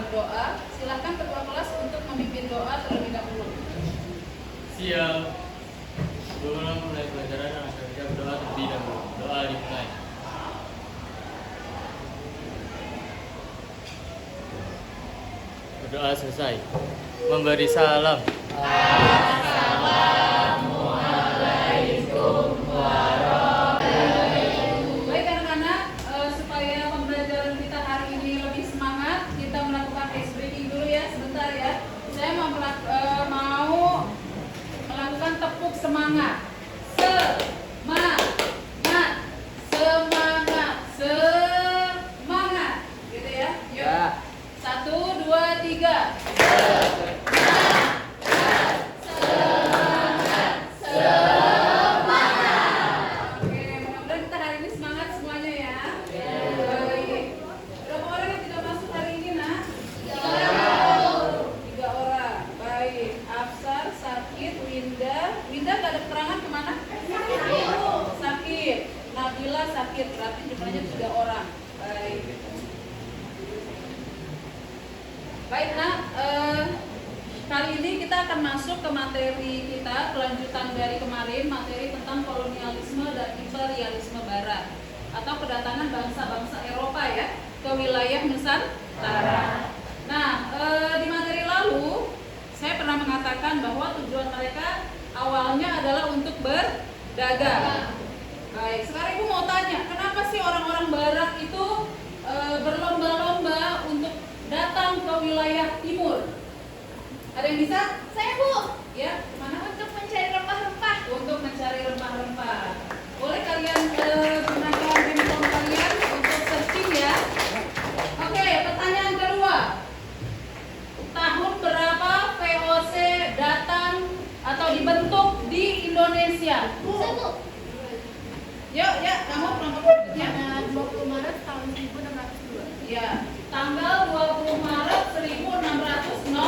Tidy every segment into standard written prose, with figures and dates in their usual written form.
berdoa. Silakan ketua kelas untuk memimpin doa terlebih dahulu. Siap. Sebelum mulai pelajaran, anak kita berdoa terlebih dahulu. Doa dimulai. Berdoa selesai. Memberi salam. Assalamualaikum warahmatullahi. Baik anak-anak, supaya pembelajaran kita hari ini lebih semangat, kita melakukan ice breaking dulu ya, sebentar ya. Saya mau melakukan tepuk semangat. Semangat, gitu ya. Yuk. 1, 2, 3. Oke, mudah-mudahan kita hari ini semangat semuanya ya. Baik. Berapa orang yang tidak masuk hari ini, nak? 3 orang. Baik. Afsar, Sakit, Winda. Winda gak ada keterangan kemana? Sakit. Nabila sakit. Berarti jumlahnya 3 orang. Baik. Baik, nak. Kali ini kita akan masuk ke materi kita, kelanjutan dari kemarin, materi tentang kolonialisme dan imperialisme Barat atau kedatangan bangsa-bangsa Eropa ya ke wilayah Nusantara. Nah, di materi lalu saya pernah mengatakan bahwa tujuan mereka awalnya adalah untuk berdagang. Baik, sekarang Ibu mau tanya, kenapa sih orang-orang Barat itu berlomba-lomba untuk datang ke wilayah timur? Ada yang bisa? Saya Bu, Ya, kemana? untuk mencari rempah-rempah. Untuk mencari rempah-rempah. Boleh kalian gunakan handphone kalian untuk searching ya. Oke, pertanyaan kedua. Tahun berapa VOC datang atau dibentuk di Indonesia? Saya Bu, Yuk, ya, kamu kelompoknya. 20 Maret tahun 1602. Ya, tanggal 20 Maret 1602.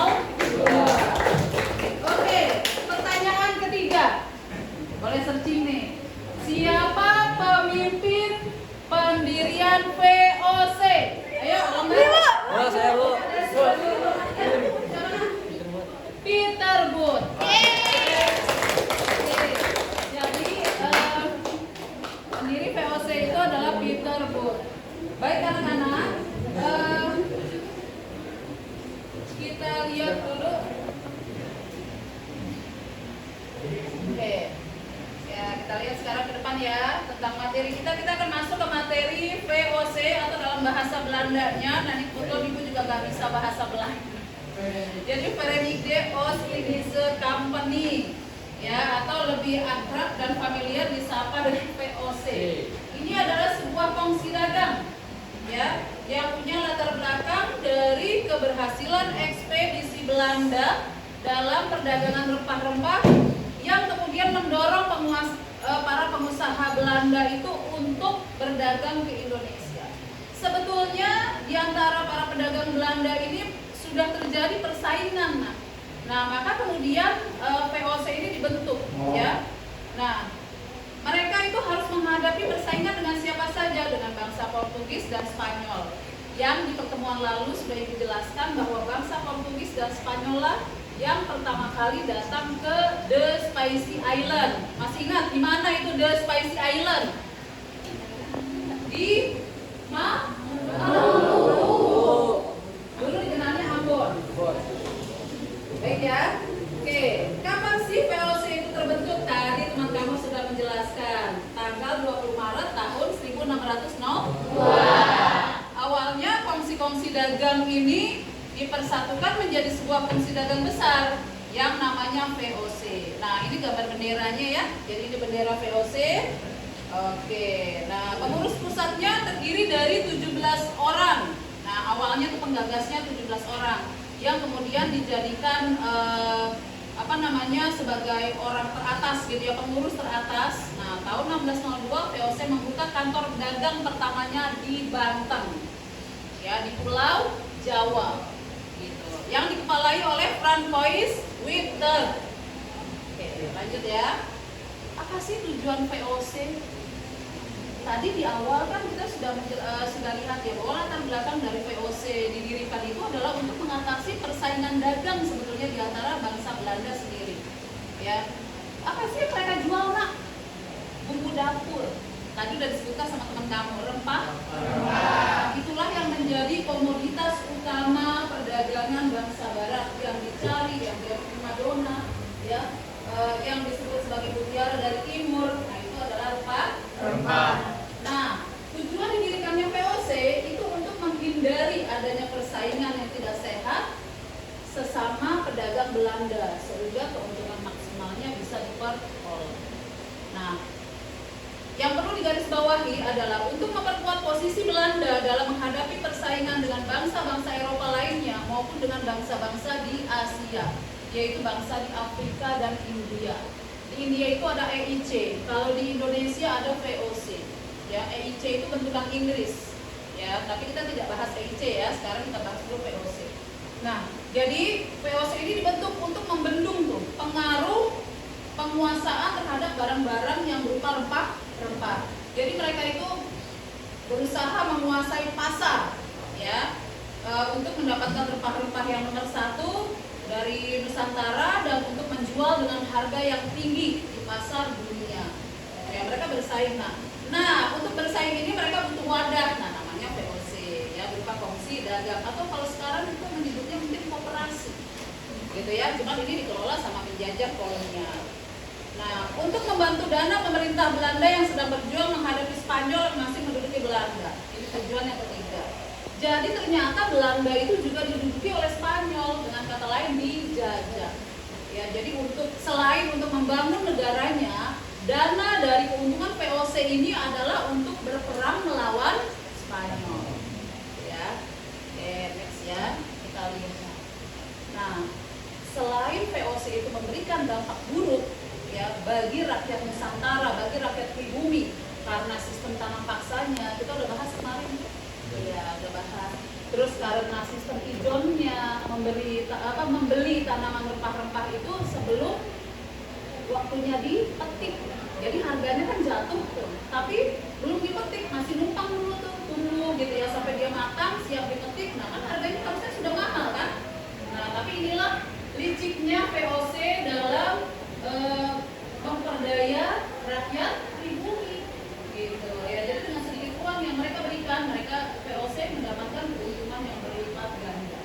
Oke, pertanyaan ketiga. Boleh searching nih. Siapa pemimpin pendirian VOC? Ayo, lomba. Oh, saya Bu. Peter Booth. Jadi pendiri VOC itu adalah Peter Booth. Baik anak-anak, kita lihat dulu. Oke, ya kita lihat sekarang ke depan ya tentang materi kita. Kita akan masuk ke materi VOC atau dalam bahasa Belandanya. Nanti kebetulan Ibu juga nggak bisa bahasa Belanda. Jadi Verenigde Oost-Indische Company, ya, atau lebih akrab dan familiar disapa dengan VOC. Ini adalah sebuah kongsi dagang, ya, yang punya latar belakang dari keberhasilan ekspedisi Belanda dalam perdagangan rempah-rempah yang kemudian mendorong para pengusaha Belanda itu untuk berdagang ke Indonesia. Sebetulnya di antara para pedagang Belanda ini sudah terjadi persaingan, nah maka kemudian VOC ini dibentuk, ya. Nah, mereka itu harus menghadapi persaingan dengan siapa saja, dengan bangsa Portugis dan Spanyol. Yang di pertemuan lalu sudah Ibu jelaskan bahwa bangsa Portugis dan Spanyol lah yang pertama kali datang ke The Spicy Island. Masih ingat di mana itu The Spicy Island? Di dulu dikenalnya Ambon. Baik ya. Oke, kapan sih VOC itu terbentuk? Tadi teman kamu sudah menjelaskan. Tanggal 20 Maret tahun 1602. Awalnya kongsi-kongsi dagang ini dipersatukan menjadi sebuah kongsi dagang besar yang namanya VOC. Nah, ini gambar benderanya ya. Jadi ini bendera VOC. Oke. Nah, pengurus pusatnya terdiri dari 17 orang. Nah, awalnya tuh penggagasnya 17 orang yang kemudian dijadikan sebagai orang teratas gitu ya, pengurus teratas. Nah, tahun 1602 VOC membuka kantor dagang pertamanya di Banten. Ya, di Pulau Jawa. Gitu. Yang dikepalai oleh Francois Witter. Oke, lanjut ya. Apa sih tujuan VOC? tadi di awal kan kita sudah lihat ya bahwa latar belakang dari VOC didirikan itu adalah untuk mengatasi persaingan dagang sebetulnya di antara bangsa Belanda sendiri. Ya, apa sih yang mereka jual nak? Bumbu dapur. Tadi udah disebutkan sama teman kamu, rempah. Itulah yang menjadi komoditas utama perdagangan bangsa Barat yang dicari, yang dari primadona, ya, yang disebut sebagai mutiara dari timur. Nah, itu adalah rempah. Nah, tujuan didirikannya VOC itu untuk menghindari adanya persaingan yang tidak sehat sesama pedagang Belanda sehingga keuntungan maksimalnya bisa diperoleh. Nah, yang perlu digarisbawahi adalah untuk memperkuat posisi Belanda dalam menghadapi persaingan dengan bangsa-bangsa Eropa lainnya maupun dengan bangsa-bangsa di Asia, yaitu bangsa di Afrika dan India. Di India itu ada EIC, kalau di Indonesia ada VOC. Ya, EIC itu bentukan Inggris. Ya, tapi kita tidak bahas EIC ya, sekarang kita bahas dulu VOC. Nah, jadi VOC ini dibentuk untuk membendung tuh pengaruh penguasaan terhadap barang-barang yang berupa rempah. Jadi mereka itu berusaha menguasai pasar, ya, untuk mendapatkan rempah-rempah yang nomor satu dari Nusantara dan untuk menjual dengan harga yang tinggi di pasar dunia. Ya, mereka bersaing. Nah, untuk bersaing ini mereka butuh wadah. Nah, namanya VOC, ya, berupa kongsi dagang atau kalau sekarang itu menyebutnya mungkin koperasi, gitu ya. Cuma ini dikelola sama penjajah kolonial. Nah, untuk membantu dana pemerintah Belanda yang sedang berjuang menghadapi Spanyol yang masih menduduki Belanda. Ini tujuan yang ketiga. Jadi ternyata Belanda itu juga diduduki oleh Spanyol, dengan kata lain dijajah. Ya, jadi selain untuk membangun negaranya, dana dari keuntungan VOC ini adalah untuk berperang melawan Spanyol. Ya, oke, next ya, kita lihat. Nah, selain VOC itu memberikan dampak buruk ya bagi rakyat Nusantara, bagi rakyat pribumi karena sistem tanam paksanya, kita udah bahas kemarin. Ya, udah bahas. Terus karena sistem ijonnya membeli tanaman rempah-rempah itu sebelum waktunya dipetik. Jadi harganya kan jatuh tuh. Tapi belum dipetik, masih numpang dulu tuh, tunggu gitu ya sampai dia matang, siap dipetik. Nah, kan harganya harusnya sudah mahal kan? Nah, tapi inilah liciknya VOC dalam memperdaya rakyat pribumi gitu ya. Jadi dengan sedikit uang yang mereka berikan, mereka VOC mendapatkan keuntungan yang berlipat ganda.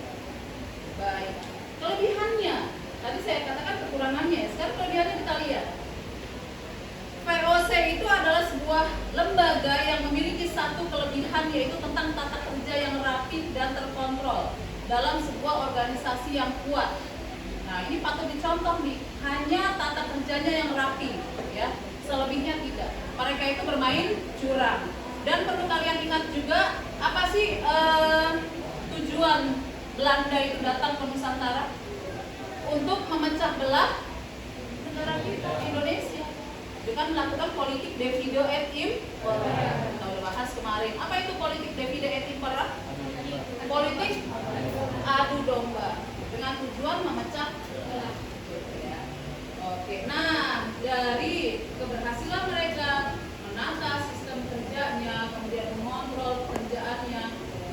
Baik, kelebihannya tadi saya katakan kekurangannya, sekarang kelebihannya kita lihat. VOC itu adalah sebuah lembaga yang memiliki satu kelebihan, yaitu tentang tata kerja yang rapi dan terkontrol dalam sebuah organisasi yang kuat. Nah, ini patut dicontoh nih, hanya tata kerjanya yang rapi, ya, selebihnya tidak. Mereka itu bermain curang. Dan perlu kalian ingat juga, apa sih tujuan Belanda itu datang ke Nusantara? Untuk memecah belah negara kita, Indonesia, dengan melakukan politik divide et impera. Kita udah bahas kemarin. Apa itu politik divide et impera? Politik adu domba dengan tujuan memecah belah. Ya. Oke, nah dari keberhasilan mereka menata sistem kerjanya, kemudian mengontrol pekerjaannya,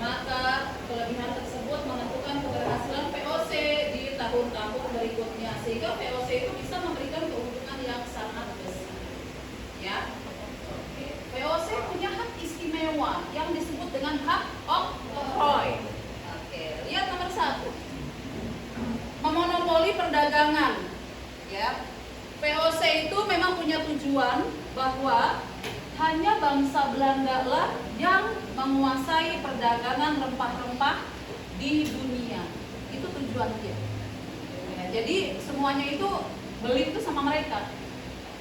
maka kelebihan tersebut menentukan keberhasilan VOC di tahun-tahun berikutnya, sehingga VOC itu bisa memberikan keuntungan yang sangat besar. Ya, VOC punya hak istimewa yang disebut dengan hak oktroy. Oke, lihat nomor 1. Memonopoli perdagangan. Ya, VOC itu memang punya tujuan bahwa hanya bangsa Belanda lah yang menguasai perdagangan rempah-rempah di dunia. Itu tujuan dia. Ya, jadi semuanya itu beli itu sama mereka.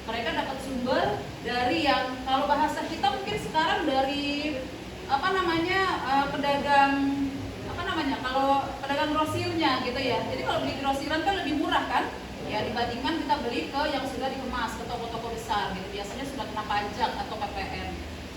Mereka dapat sumber dari yang, kalau bahasa kita mungkin sekarang dari pedagang kalau pedagang grosirnya gitu ya. Jadi kalau beli grosiran kan lebih murah kan? Ya, dibandingkan kita beli ke yang sudah dikemas ke toko-toko besar gitu. Biasanya sudah kena pajak atau PPN.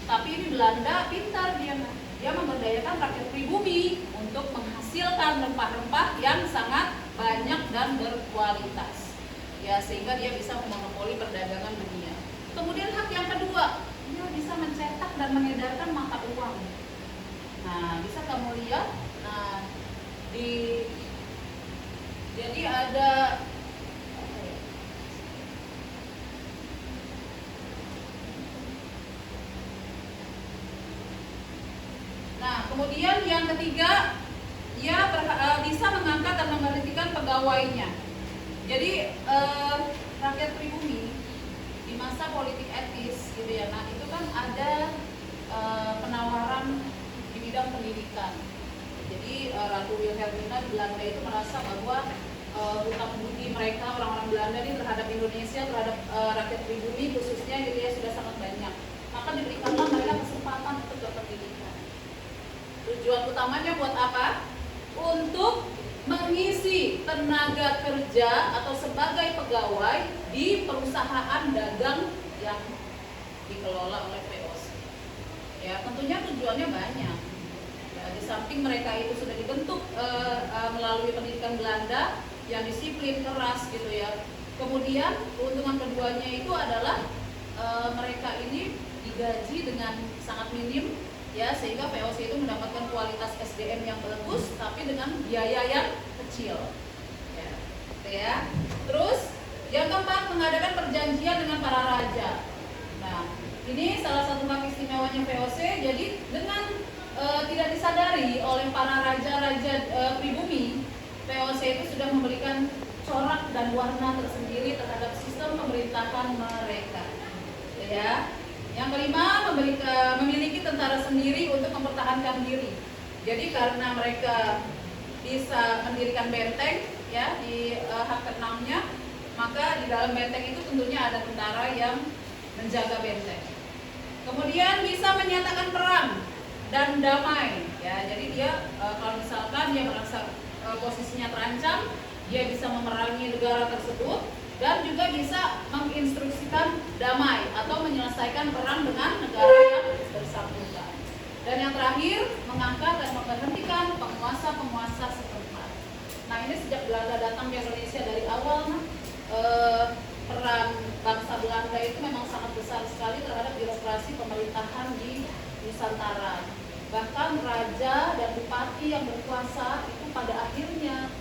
Tapi ini Belanda pintar dia memberdayakan rakyat pribumi untuk menghasilkan rempah-rempah yang sangat banyak dan berkualitas. Ya, sehingga dia bisa memonopoli perdagangan dunia. Kemudian hak yang kedua, dia bisa mencetak dan mengedarkan mata uang. Nah, bisa kamu lihat. Nah, jadi ada Nah, kemudian yang ketiga, ia bisa mengangkat dan memberhentikan pegawainya. Jadi rakyat pribumi di masa politik etis gitu ya. Nah, itu kan ada penawaran di bidang pendidikan. Jadi Ratu Wilhelmina di Belanda itu merasa bahwa hutang budi mereka orang-orang Belanda ini terhadap Indonesia, terhadap rakyat pribumi khususnya gitu ya sudah sangat banyak. Maka diberikanlah mereka kesempatan untuk berpendidikan. Tujuan utamanya buat apa? Untuk mengisi tenaga kerja atau sebagai pegawai di perusahaan dagang yang dikelola oleh VOC. Ya, tentunya tujuannya banyak. Ya, di samping mereka itu sudah dibentuk melalui pendidikan Belanda yang disiplin keras gitu ya. Kemudian keuntungan keduanya itu adalah mereka ini digaji dengan sangat minim. Ya, sehingga VOC itu mendapatkan kualitas SDM yang bagus tapi dengan biaya yang kecil. Ya, gitu ya. Terus yang keempat, mengadakan perjanjian dengan para raja. Nah, ini salah satu hak istimewanya VOC. Jadi dengan tidak disadari oleh para raja-raja pribumi, VOC itu sudah memberikan corak dan warna tersendiri terhadap sistem pemerintahan mereka. Ya. Yang kelima, memiliki tentara sendiri untuk mempertahankan diri. Jadi karena mereka bisa mendirikan benteng ya di hak keenamnya, maka di dalam benteng itu tentunya ada tentara yang menjaga benteng. Kemudian bisa menyatakan perang dan damai ya. Jadi dia kalau misalkan dia merasa posisinya terancam, dia bisa memerangi negara tersebut dan juga bisa menginstruksikan damai atau menyelesaikan perang dengan negara yang bersangkutan. Dan yang terakhir, mengangkat dan memberhentikan penguasa-penguasa setempat. Nah, ini sejak Belanda datang ke Indonesia dari awal, peran bangsa Belanda itu memang sangat besar sekali terhadap birokrasi pemerintahan di Nusantara. Bahkan raja dan bupati yang berkuasa itu pada akhirnya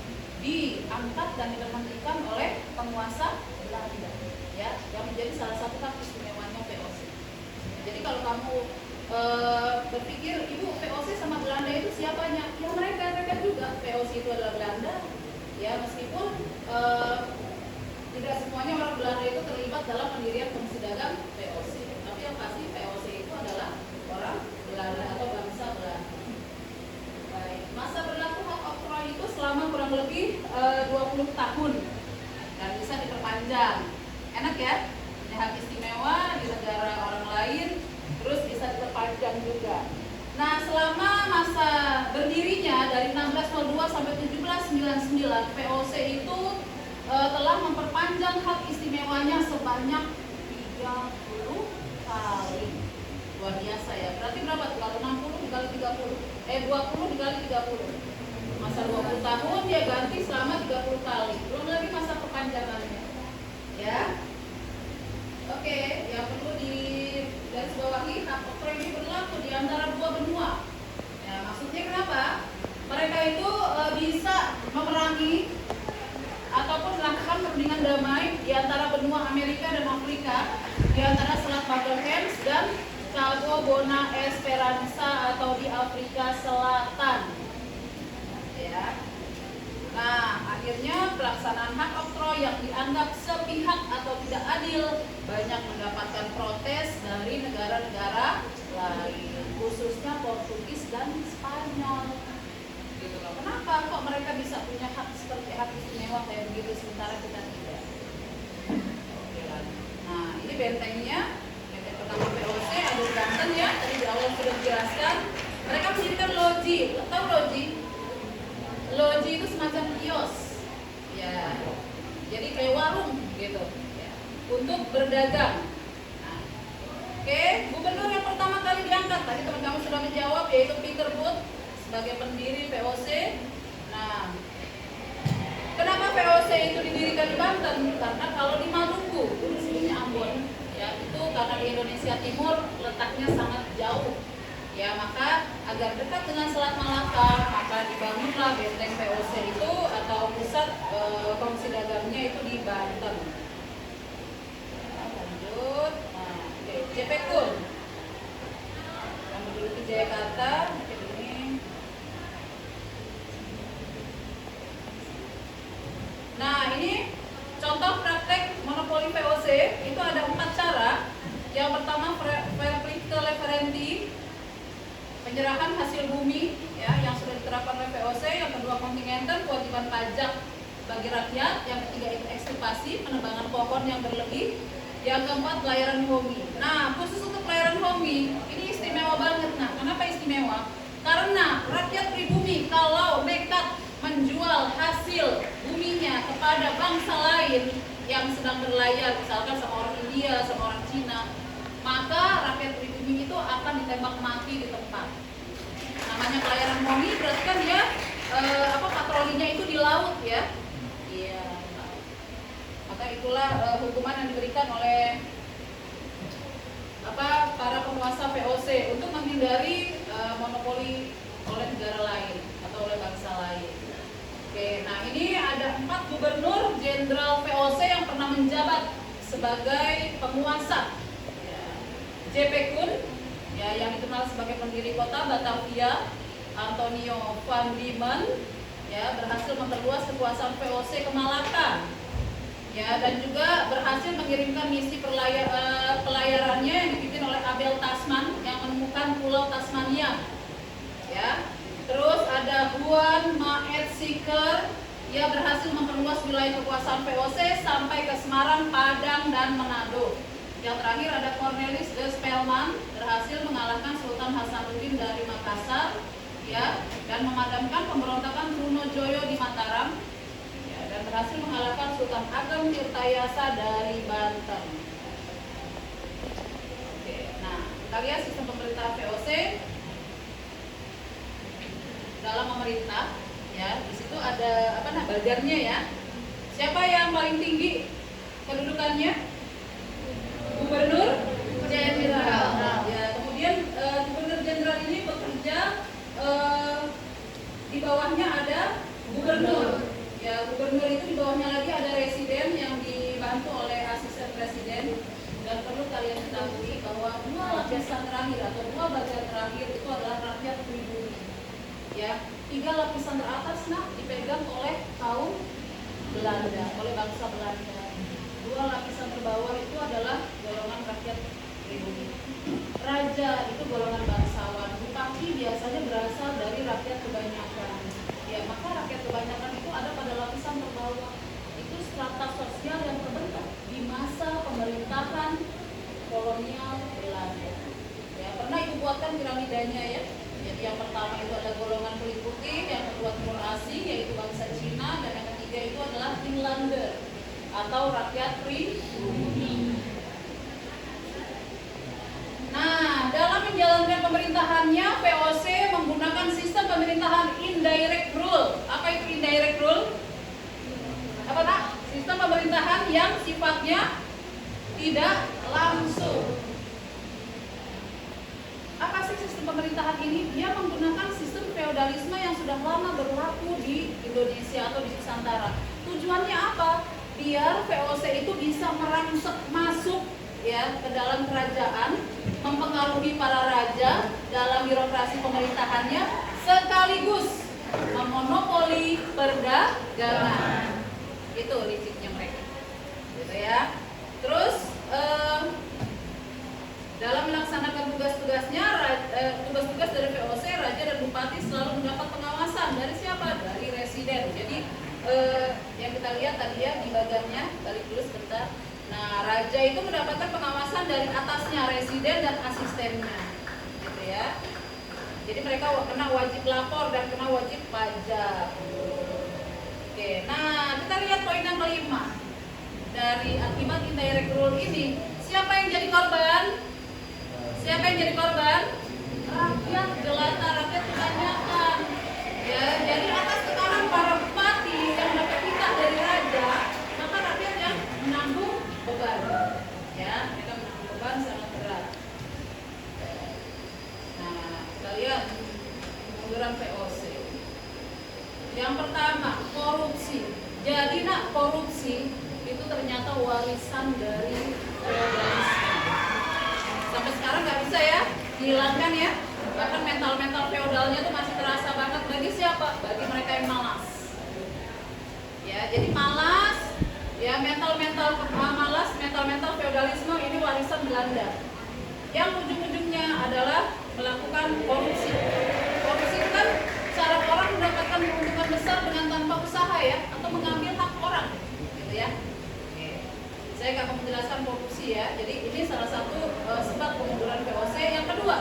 diangkat dan diberhentikan oleh penguasa Belanda, ya, yang menjadi salah satu hak istimewanya VOC. Jadi kalau kamu berpikir, ibu VOC sama Belanda itu siapanya? Ya mereka juga. VOC itu adalah Belanda, ya meskipun tidak semuanya orang Belanda itu terlibat dalam pendirian Komisi Dagang VOC, tapi yang pasti VOC itu adalah orang Belanda atau bangsa Belanda. Masa berlaku hak oktroi itu selama kurang lebih 20 tahun dan bisa diperpanjang. Enak ya? Punya hak istimewa di negara orang lain, terus bisa diperpanjang juga. Nah, selama masa berdirinya dari 1602 sampai 1799, VOC itu telah memperpanjang hak istimewanya sebanyak 30 kali. Luar biasa ya. Berarti berapa tuh? Kalau 60 dikali 30. 20 dikali 30. Masa 20 tahun dia ganti selama 30 kali. Belum lagi masa perpanjangannya. Ya. Oke, yang perlu di garis bawahi, hak oktroi ini berlaku di antara dua benua. Ya, maksudnya kenapa? Mereka itu bisa memerangi ataupun melakukan perundingan damai di antara benua Amerika dan Afrika, di antara Selat Falkland dan Cabo Bona Esperanza atau di Afrika Selatan. Ya. Nah, akhirnya pelaksanaan hak oktroi yang dianggap sepihak atau tidak adil banyak mendapatkan protes dari negara-negara lain, khususnya Portugis dan Spanyol. Gitu loh. Kenapa kok mereka bisa punya hak seperti hak istimewa kayak begitu sementara kita tidak? Oke lah. Nah, ini bentengnya. Pertama VOC ada di Banten ya, tadi di awal sudah dijelaskan. Mereka mendirikan loji, tahu loji? Loji itu semacam kios, ya. Jadi kayak warung gitu, ya, untuk berdagang. Nah, oke, gubernur yang pertama kali diangkat tadi teman-teman sudah menjawab yaitu Peter Booth sebagai pendiri VOC. Nah, kenapa VOC itu didirikan di Banten? Karena kalau di Maluku, sebelumnya Ambon, ya itu karena di Indonesia Indonesia Timur letaknya sangat jauh. Ya, maka agar dekat dengan Selat Malaka, maka dibangunlah benteng VOC itu atau pusat kongsi dagangnya itu di Banten. Nah, lanjut, nah, oke, JP Kun yang menduduki Jayakarta. Ini. Nah, ini contoh praktek monopoli VOC itu ada 4 cara. Yang pertama vertical referenti, penyerahan hasil bumi ya yang sudah diterapkan oleh VOC. Yang kedua kontingenter, kewajiban pajak bagi rakyat. Yang ketiga itu ekstirpasi, penebangan pohon yang berlebih. Yang keempat pelayaran homi. Nah, khusus untuk pelayaran homi ini istimewa banget. Nah, kenapa istimewa? Karena rakyat pribumi kalau nekat menjual hasil buminya kepada bangsa lain yang sedang berlayar, misalkan sama orang India, sama orang Cina, maka rakyat pribumi itu akan ditembak mati di tempat. Namanya pelayaran homi berarti kan dia patrolinya itu di laut ya. Iya. Maka itulah hukuman yang diberikan oleh para penguasa VOC untuk menghindari monopoli oleh negara lain atau oleh bangsa lain. Oke, nah ini ada 4 gubernur jenderal VOC yang pernah menjabat sebagai penguasa. JP Kun, ya, yang dikenal sebagai pendiri kota Batavia. Antonio van Diemen, ya, berhasil memperluas kekuasaan VOC ke Malaka, ya, dan juga berhasil mengirimkan misi pelayarannya yang dipimpin oleh Abel Tasman yang menemukan Pulau Tasmania, ya. Terus ada Juan Maetsiker, ia berhasil memperluas wilayah kekuasaan VOC sampai ke Semarang, Padang, dan Manado. Yang terakhir ada Cornelis de Spelman, berhasil mengalahkan Sultan Hasanuddin dari Makassar, ya, dan memadamkan pemberontakan Trunojoyo di Mataram, ya, dan berhasil mengalahkan Sultan Ageng Tirtayasa dari Banten. Oke, nah kita lihat sistem pemerintahan VOC dalam memerintah, ya. Di situ ada bagarnya ya. Siapa yang paling tinggi kedudukannya? Gubernur Jenderal. Nah, ya, kemudian Gubernur Jenderal ini bekerja di bawahnya ada Gubernur. Ya, Gubernur itu di bawahnya lagi ada Residen yang dibantu oleh Asisten Presiden. Dan perlu kalian ketahui bahwa 2 lapisan terakhir atau 2 bagian terakhir itu adalah rakyat pribumi. Ya, 3 lapisan teratas dipegang oleh kaum Belanda, oleh bangsa Belanda. 2 lapisan terbawah itu adalah golongan rakyat pribumi. Raja itu golongan bangsawan. Bupati biasanya berasal dari rakyat kebanyakan. Ya, maka rakyat kebanyakan itu ada pada lapisan terbawah. Itu strata sosial yang terbentuk di masa pemerintahan kolonial Belanda. Ya, pernah ibu buatkan piramidanya ya. Jadi yang pertama itu ada golongan kulit putih, yang kedua timur asing yaitu bangsa Cina, dan yang ketiga itu adalah Inlander atau rakyat pribumi. Nah, dalam menjalankan pemerintahannya, VOC menggunakan sistem pemerintahan indirect rule. Apa itu indirect rule? Apa tak? Sistem pemerintahan yang sifatnya tidak langsung. Apa sih sistem pemerintahan ini? Dia menggunakan sistem feodalisme yang sudah lama berlaku di Indonesia atau di Nusantara. Tujuannya apa? Biar VOC itu bisa merangsek masuk ya ke dalam kerajaan, mempengaruhi para raja dalam birokrasi pemerintahannya, sekaligus memonopoli perdagangan. Itu listriknya mereka, gitu ya. Terus dalam melaksanakan tugas-tugasnya, tugas-tugas dari VOC, raja dan bupati selalu mendapat pengawasan dari siapa? Dari residen. Jadi yang kita lihat tadi ya di bagannya, balik dulu sebentar. Nah, raja itu mendapatkan pengawasan dari atasnya, residen dan asistennya, gitu ya. Jadi mereka kena wajib lapor dan kena wajib pajak. Oke, nah kita lihat poin yang kelima dari akibat indirect rule ini. Siapa yang jadi korban? Siapa yang jadi korban? Rakyat jelata, rakyat kebanyakan. Ya, jadi atas tekanan para bupati yang dapat titah dari raja, maka rakyat yang menanggung beban. Ya, mereka menanggung beban sangat berat. kemunduran VOC. Yang pertama, korupsi. Jadi nak, korupsi itu ternyata warisan dari feodalisme. Sampai sekarang nggak bisa ya dihilangkan ya. Bahkan mental-mental feodalnya tuh masih terasa banget. Bagi siapa? Bagi mereka yang malas. Ya, jadi malas. Ya, mental-mental malas, mental-mental feodalisme ini warisan Belanda. Yang ujung-ujungnya adalah melakukan korupsi. Korupsi itu kan cara orang mendapatkan keuntungan besar dengan tanpa usaha ya, atau mengambil hak orang, gitu ya. Oke. Saya nggak mau menjelaskan korupsi ya. Jadi ini salah satu sebab kemunduran VOC. Yang kedua,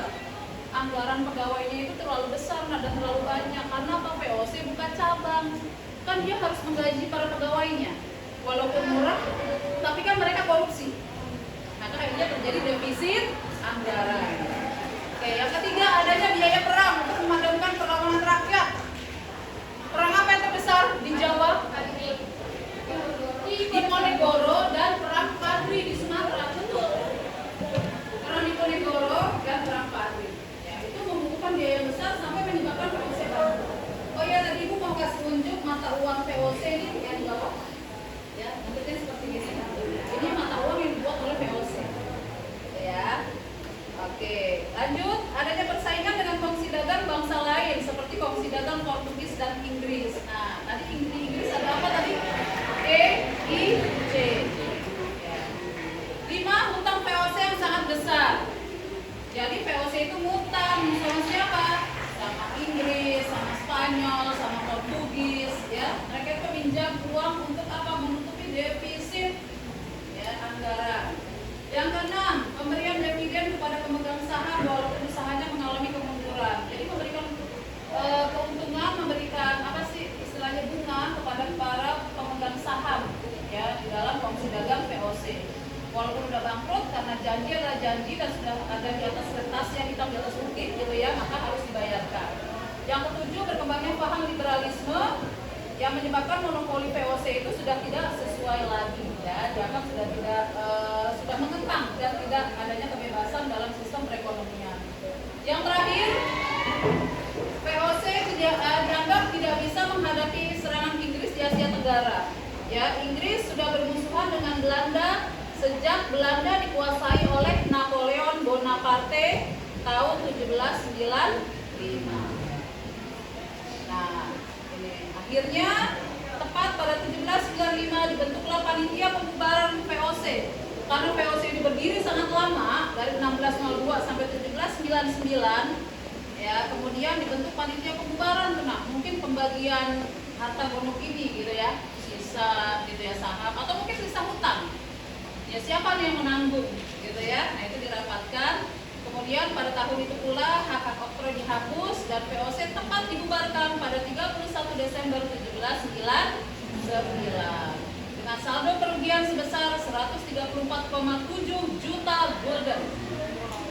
anggaran pegawainya itu terlalu besar dan terlalu banyak. Karena apa? VOC buka cabang, kan dia harus menggaji para pegawainya. Walaupun murah, tapi kan mereka korupsi. Maka akhirnya terjadi defisit anggaran. Oke, yang ketiga adanya biaya perang untuk memadamkan perlawanan rakyat. Perang apa yang terbesar di Jawa? Diponegoro dan perang Padri di Sumatera. Betul. Perang Diponegoro dan perang Padri. Ya, itu membutuhkan biaya yang besar sampai menyebabkan VOC bangkrut. Oh ya, tadi Ibu mau kasih unjuk mata uang VOC ini yang di bawah. Ya, bentuknya seperti ini. Ini mata uang yang dibuat oleh VOC. Ya. Oke, lanjut. Adanya persaingan dengan kongsi dagang bangsa lain seperti kongsi dagang Portugis dan Inggris. Nah, tadi Inggris ada apa tadi? E, I, C. Ya. 5. Hutang VOC yang sangat besar. Jadi VOC itu ngutang sama siapa? Sama Inggris, sama Spanyol, sama Portugis. Ya, mereka itu pinjam uang untuk apa? Menutupi defisit ya anggaran. Yang keenam, pemberian dividen kepada pemegang saham walaupun usahanya mengalami kemunduran. Jadi memberikan keuntungan, memberikan apa sih istilahnya bunga kepada para pemegang saham ya di dalam kongsi dagang VOC. Walaupun udah bangkrut karena janji adalah janji dan sudah ada di atas kertas yang hitam di atas putih gitu ya, maka harus dibayarkan. Yang ketujuh, berkembangnya paham liberalisme yang menyebabkan monopoli VOC itu sudah tidak sesuai lagi ya, dianggap sudah tidak sudah mengekang dan tidak adanya kebebasan dalam sistem perekonomian. Yang terakhir, VOC dianggap tidak bisa menghadapi serangan Inggris di Asia Tenggara. Ya, Inggris sudah bermusuhan dengan Belanda sejak Belanda dikuasai oleh Napoleon Bonaparte tahun 1795. Nah, ini akhirnya tepat pada 1795 dibentuklah panitia pembubaran VOC. Karena VOC ini berdiri sangat lama dari 1602 sampai 1799, ya kemudian dibentuk panitia pembubaran. Nah, mungkin pembagian harta gonok ini gitu ya, sisa gitu ya saham atau mungkin sisa hutang. Ya siapa nih yang menanggung gitu ya? Nah itu dirapatkan. Kemudian pada tahun itu pula hak-hak oktroy dihapus dan VOC tepat dibubarkan pada 31 Desember 1799 dengan saldo kerugian sebesar 134,7 juta gulden.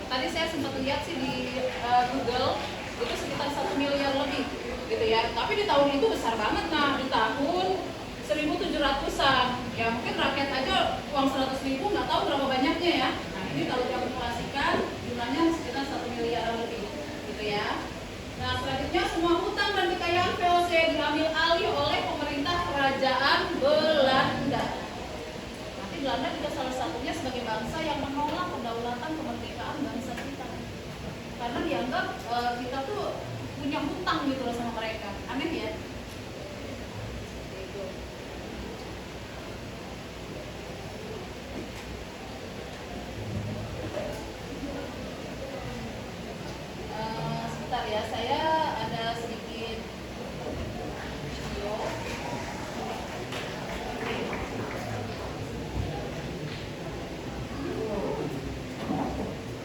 Tadi saya sempat lihat sih di Google itu sekitar 1 miliar lebih gitu ya. Tapi di tahun itu besar banget. Nah di tahun 1700-an ya mungkin rakyat aja uang 100.000 nggak tahu berapa banyaknya ya. Nah ini kalau dikalkulasikan jumlahnya sekitar 1 miliar lebih gitu ya. Nah selanjutnya semua hutang dan kekayaan VOC diambil alih oleh pemerintah kerajaan Belanda. Nanti Belanda juga salah satunya sebagai bangsa yang menolak kedaulatan kemerdekaan bangsa kita karena dianggap kita tuh punya hutang gitu loh sama mereka. Aneh ya. Sebentar ya, saya ada sedikit video.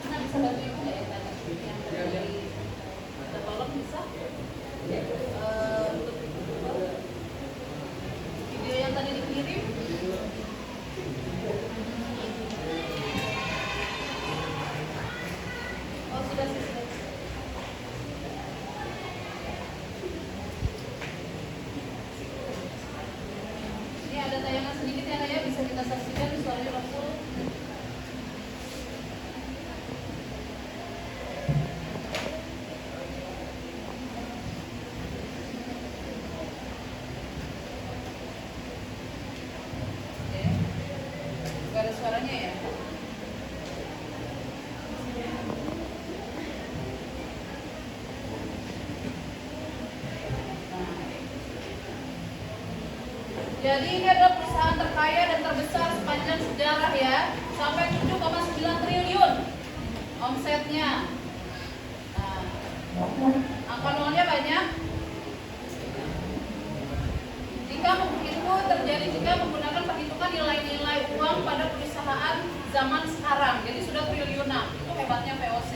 Nah, bisa bantu ibu nggak ya tadi? Yang dari kita tolong bisa? Jadi ini adalah perusahaan terkaya dan terbesar sepanjang sejarah ya, sampai 7,9 triliun omsetnya. Nah, angka nolnya banyak. Jika itu terjadi jika menggunakan perhitungan nilai-nilai uang pada perusahaan zaman sekarang, jadi sudah triliunan. Itu hebatnya VOC.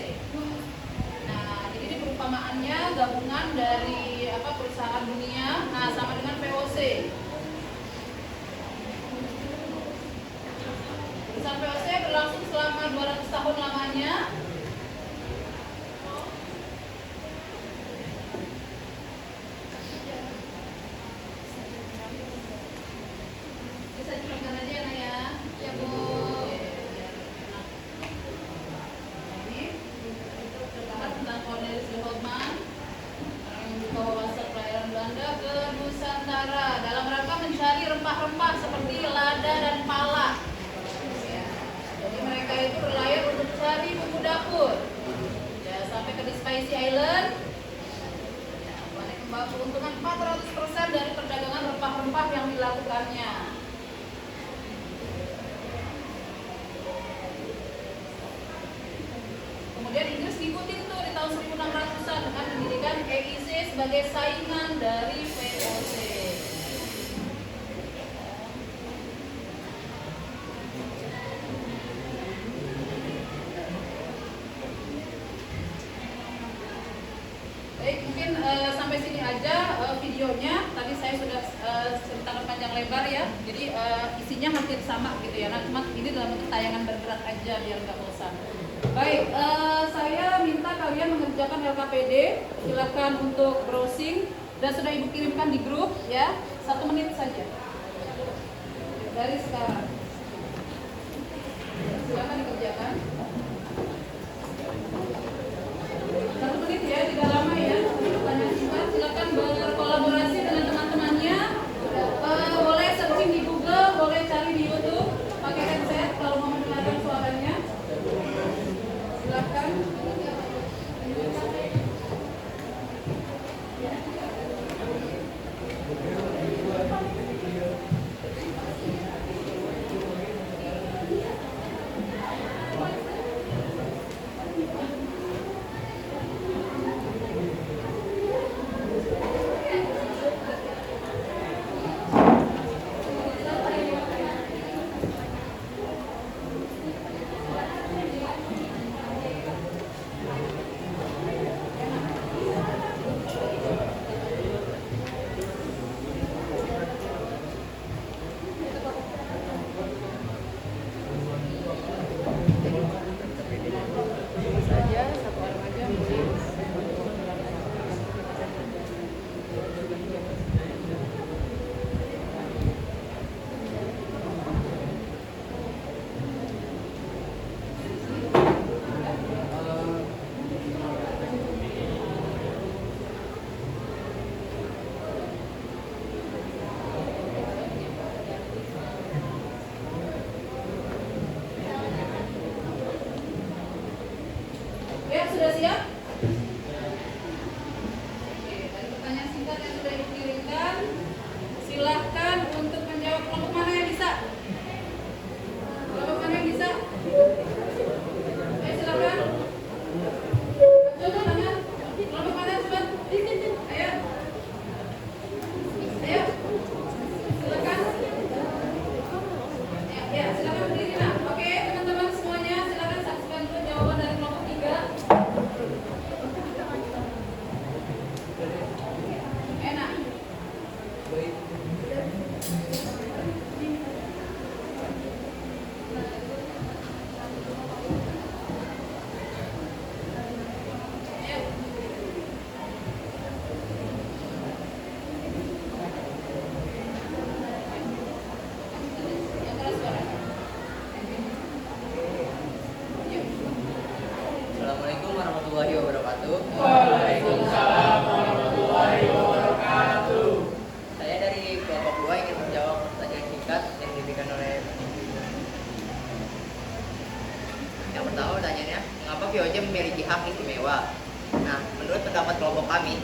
Nah, jadi ini perumpamaannya gabungan dari perusahaan dunia, nah sama dengan VOC. Perusahaan VOC berlangsung selama 200 tahun lamanya. Bisa dipegang aja ya, Nak ya. Ya, Bu. Ini terdapat tentang Cornelis de Houtman, orang yang membuka wawasan perairan Belanda ke Nusantara dalam rangka mencari rempah-rempah seperti lada dan pala. Ya. Jadi mereka itu berlayar untuk cari bumbu dapur. Ya, sampai ke The Spicy Island. Ya, mereka membawa keuntungan 400% dari perdagangan rempah-rempah yang dilakukannya. Kemudian Inggris ngikutin tuh di tahun 1600-an dengan mendirikan EIC sebagai saingan dari VOC. Baik, mungkin sampai sini aja videonya. Tadi saya sudah ceritakan panjang lebar ya. Jadi isinya hampir sama gitu ya. Nah, cuma ini dalam bentuk tayangan bergerak aja biar nggak bosan. Baik, saya minta kalian mengerjakan LKPD. Silakan untuk browsing dan sudah ibu kirimkan di grup ya. 1 menit saja dari sekarang. Silakan dikerjakan. 1 menit ya, tidak lama ya. Pertanyaan singkat. Silakan berkolaborasi dengan teman-temannya. Boleh searching di Google, boleh cari di YouTube. Pakai headset kalau mau mendengarkan suaranya. Silakan. Ya, sudah siap? Oke, dari pertanyaan singkat yang sudah dikirimkan, silahkan untuk menjawab. Kelompok mana yang bisa? Kelompok mana yang bisa? Ayo silakan. Coba tangan. Kelompok mana cepat? Ayo. Ayo. Silakan. Ya, silakan berdiri. Nah, oke teman-teman semuanya, silakan saksikan dulu jawaban dari kelompok 3. Enak. Ayo. Yang keras suara. Yuk. Assalamualaikum warahmatullahi wabarakatuh. Waalaikumsalam warahmatullahi wabarakatuh. Saya dari kelompok 2 ingin menjawab pertanyaan singkat yang diberikan oleh. Yang pertama pertanyaannya, mengapa VOC memiliki hak istimewa? Nah, menurut pendapat kelompok kami,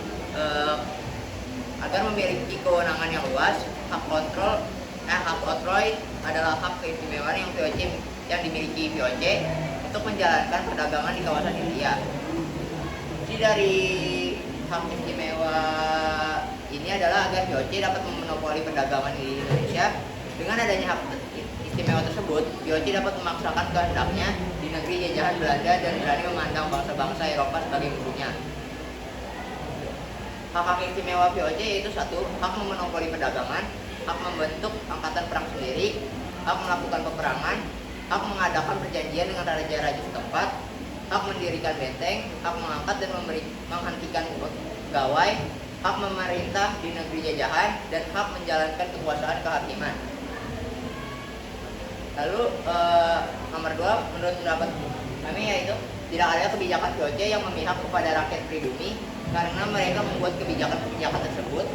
agar memiliki kewenangan yang luas, hak kontrol hak oktroy adalah hak keistimewaan yang VOC yang dimiliki VOC untuk menjalankan perdagangan di kawasan India. Jadi dari hak istimewa ini adalah agar VOC dapat memonopoli perdagangan di Indonesia. Dengan adanya hak istimewa tersebut, VOC dapat memaksakan kehendaknya di negeri jajahan Belanda dan berani memandang bangsa-bangsa Eropa sebagai musuhnya. Hak-hak istimewa VOC yaitu 1. Hak memonopoli perdagangan, hak membentuk angkatan perang sendiri, hak melakukan peperangan, hak mengadakan perjanjian dengan raja-raja setempat, hak mendirikan benteng, hak mengangkat dan menghentikan pegawai, hak memerintah di negeri jajahan, dan hak menjalankan kekuasaan kehakiman. Lalu nomor 2, menurut pendapat kami yaitu tidak ada kebijakan VOC yang memihak kepada rakyat pribumi karena mereka membuat kebijakan-kebijakan tersebut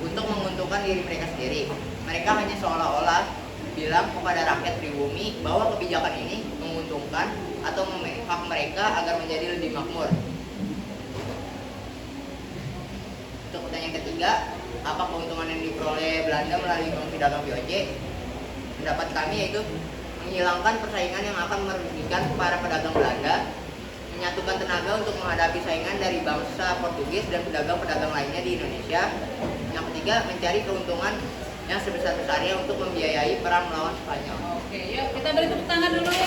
untuk menguntungkan diri mereka sendiri. Mereka hanya seolah-olah bilang kepada rakyat pribumi bahwa kebijakan ini menguntungkan atau memihak mereka agar menjadi lebih makmur. Untuk pertanyaan ketiga, apa keuntungan yang diperoleh Belanda melalui konflik dagang VOC? Pendapat kami yaitu menghilangkan persaingan yang akan merugikan para pedagang Belanda, menyatukan tenaga untuk menghadapi saingan dari bangsa Portugis dan pedagang-pedagang lainnya di Indonesia. Yang ketiga, mencari keuntungan yang sebesar-besarnya untuk membiayai perang melawan Spanyol. Oke, yuk kita beri tepuk tangan dulu ya.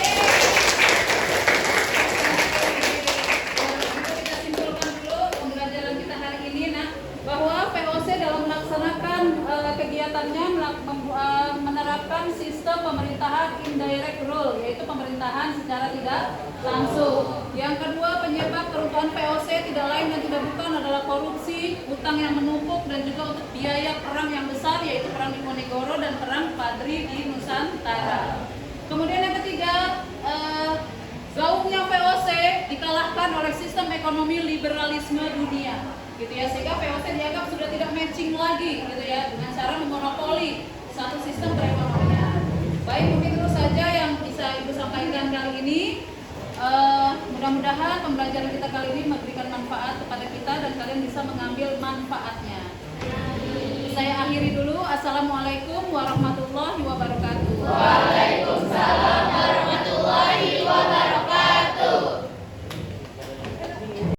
Kita simpulkan dulu pembelajaran kita hari ini, bahwa VOC dalam melaksanakan kegiatannya menerapkan sistem pemerintahan indirect rule, yaitu pemerintahan secara tidak langsung. Yang kedua, penyebab keruntuhan VOC tidak lain dan tidak bukan adalah korupsi, utang yang menumpuk, dan juga untuk biaya perang yang besar, yaitu perang Diponegoro dan perang Padri di Nusantara. Kemudian yang ketiga, gaungnya VOC dikalahkan oleh sistem ekonomi liberalisme dunia, gitu ya, sehingga VOC dianggap sudah tidak matching lagi, gitu ya, dengan cara memonopoli satu sistem perekonomian. Baik, mungkin itu saja yang bisa Ibu sampaikan kali ini. Mudah-mudahan pembelajaran kita kali ini memberikan manfaat kepada kita dan kalian bisa mengambil manfaatnya. Saya akhiri dulu. Assalamualaikum warahmatullahi wabarakatuh. Waalaikumsalam.